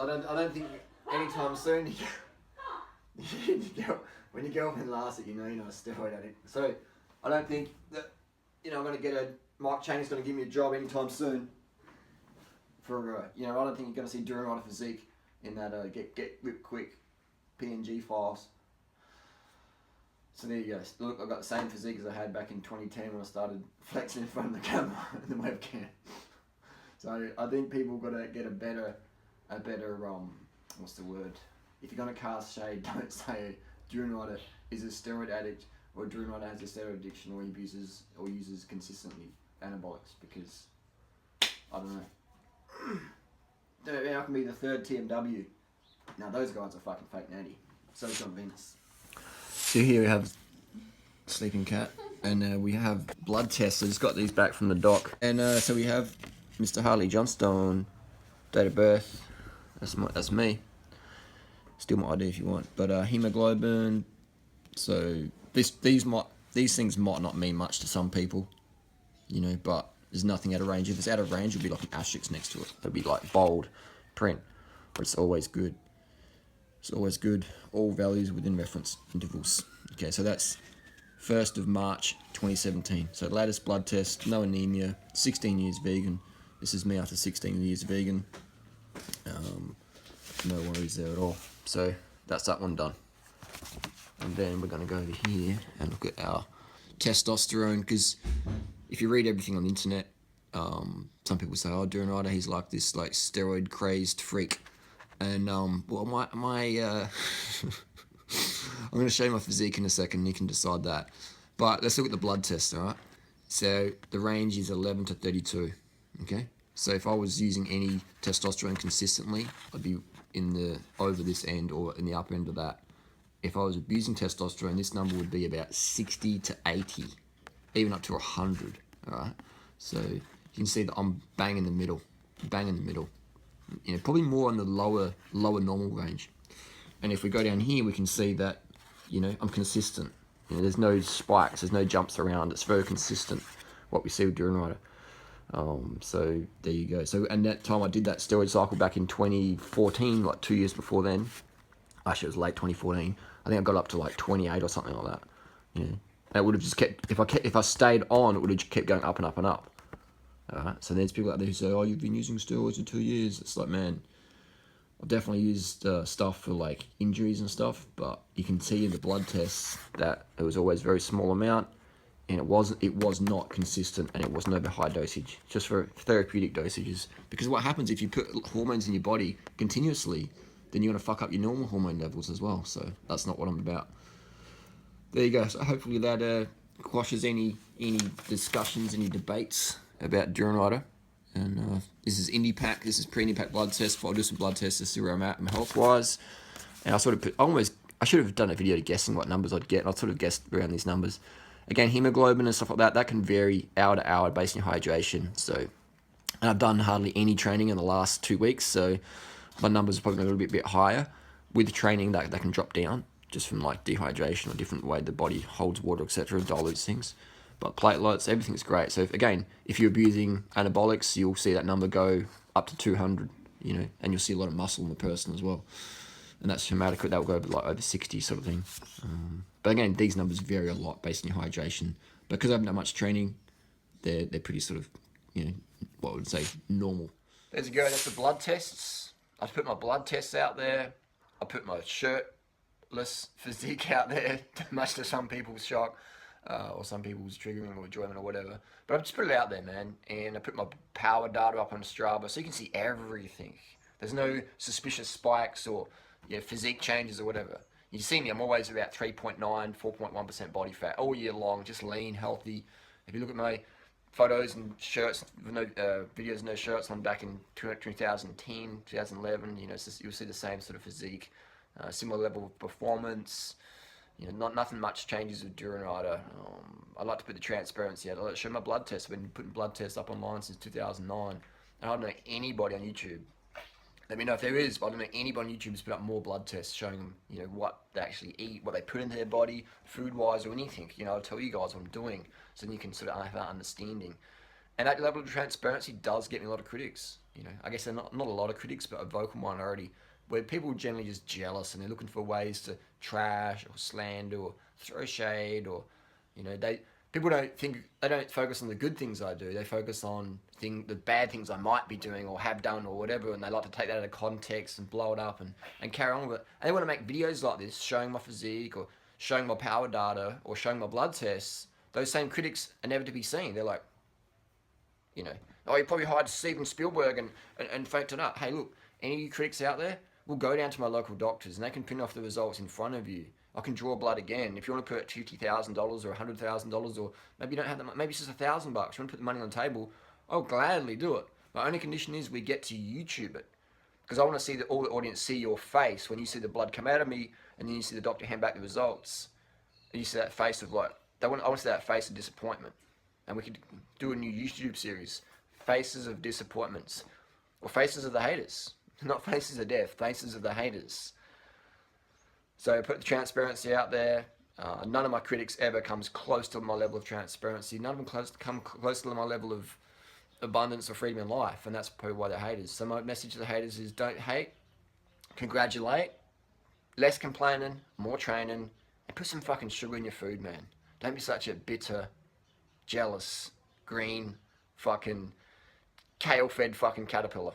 So I don't think anytime soon when your girlfriend laughs at you, know you're not a steroid addict. So I don't think that I'm going to get Mike Chaney's going to give me a job anytime soon. For I don't think you're going to see durianrider physique in that get ripped quick PNG files. So there you go. Look, I've got the same physique as I had back in 2010 when I started flexing in front of the camera and the webcam. So I think people got to get a better what's the word? If you're going to cast shade, don't say durianrider is a steroid addict or durianrider has a steroid addiction or uses consistently anabolics, because I don't know. I can be the third TMW. Now those guys are fucking fake natty. So is John Venus. So here we have Sleeping Cat, and we have blood tests. I just got these back from the doc, and so we have Mr. Harley Johnstone, date of birth. That's me. Still my ID if you want, but hemoglobin. So these things might not mean much to some people, but there's nothing out of range. If it's out of range, it'll be like an asterisk next to it. It'll be like bold print, but it's always good. It's always good. All values within reference intervals. Okay, so that's 1st of March 2017. So latest blood test, no anemia, 16 years vegan. This is me after 16 years vegan. No worries there at all. So that's that one done. And then we're going to go over here and look at our testosterone, because if you read everything on the internet, some people say, oh, durianrider, he's like this like steroid crazed freak. And I'm going to show you my physique in a second, and you can decide that. But let's look at the blood test, all right? So the range is 11 to 32, okay? So if I was using any testosterone consistently, I'd be over this end or in the upper end of that. If I was abusing testosterone, this number would be about 60 to 80, even up to 100, all right? So you can see that I'm bang in the middle. Probably more on the lower normal range. And if we go down here, we can see that, I'm consistent. There's no spikes, there's no jumps around. It's very consistent, what we see with durianrider. So there you go. So, and that time I did that steroid cycle back in 2014, like 2 years before then. Actually, it was late 2014. I think I got up to like 28 or something like that. And it would have just kept, if I stayed on, it would have just kept going up and up and up. Alright, so there's people out there who say, oh, you've been using steroids for 2 years. It's like, man, I've definitely used stuff for like injuries and stuff, but you can see in the blood tests that it was always a very small amount, and it was not consistent, and it was never high dosage, just for therapeutic dosages. Because what happens if you put hormones in your body continuously, then you're going to fuck up your normal hormone levels as well. So that's not what I'm about. There you go. So hopefully that quashes any discussions, any debates about durianrider. And this is IndyPack. This is pre-IndyPack blood test. I'll do some blood tests to see where I'm at health-wise. And I should have done a video guessing what numbers I'd get. I sort of guessed around these numbers. Again, hemoglobin and stuff like that, that can vary hour to hour based on your hydration. So, and I've done hardly any training in the last 2 weeks, so my numbers are probably a little bit higher. With training, that can drop down just from like dehydration or different way the body holds water, etc., dilutes things. But platelets, everything's great. So if you're abusing anabolics, you'll see that number go up to 200, and you'll see a lot of muscle in the person as well. And that's hematocrit, that will go over 60 sort of thing. But again, these numbers vary a lot based on your hydration. Because I haven't done much training, they're pretty sort of, what I would say, normal. There you go, that's the blood tests. I put my blood tests out there. I put my shirtless physique out there, much to some people's shock. Or some people's triggering or enjoyment or whatever. But I've just put it out there, man. And I put my power data up on Strava so you can see everything. There's no suspicious spikes or physique changes or whatever. You see me, I'm always about 3.9, 4.1% body fat all year long, just lean, healthy. If you look at my photos and shirts, no videos, no shirts on back in 2010, 2011, you'll see the same sort of physique, similar level of performance. Nothing much changes with durianrider. I like to put the transparency out. I like to show my blood tests. I've been putting blood tests up online since 2009. And I don't know anybody on YouTube. Let me know if there is, but I don't know anybody on YouTube who's put up more blood tests showing them, what they actually eat, what they put into their body, food-wise or anything. I'll tell you guys what I'm doing, so then you can sort of have that understanding. And that level of transparency does get me a lot of critics. You know, I guess they're not a lot of critics, but a vocal minority, where people are generally just jealous and they're looking for ways to trash or slander or throw shade, or, you know, people don't focus on the good things I do. They focus on the bad things I might be doing or have done or whatever, and they like to take that out of context and blow it up and carry on with it. And they want to make videos like this, showing my physique or showing my power data or showing my blood tests. Those same critics are never to be seen. They're like, you know, oh, you probably hired Steven Spielberg and faked it up. Hey, look, any of you critics out there, we'll go down to my local doctors and they can print off the results in front of you. I can draw blood again. If you want to put $50,000 or $100,000, or maybe you don't have the money, maybe it's just $1,000. You want to put the money on the table, I'll gladly do it. My only condition is we get to YouTube it, because I want to see all the audience see your face when you see the blood come out of me, and then you see the doctor hand back the results, and you see that face of like, I want to see that face of disappointment. And we could do a new YouTube series, Faces of Disappointments, or Faces of the Haters. Not Faces of Death, Faces of the Haters. So put the transparency out there. None of my critics ever comes close to my level of transparency. None of them come close to my level of abundance or freedom in life, and that's probably why they're haters. So my message to the haters is: don't hate, congratulate, less complaining, more training, and put some fucking sugar in your food, man. Don't be such a bitter, jealous, green, fucking kale-fed fucking caterpillar.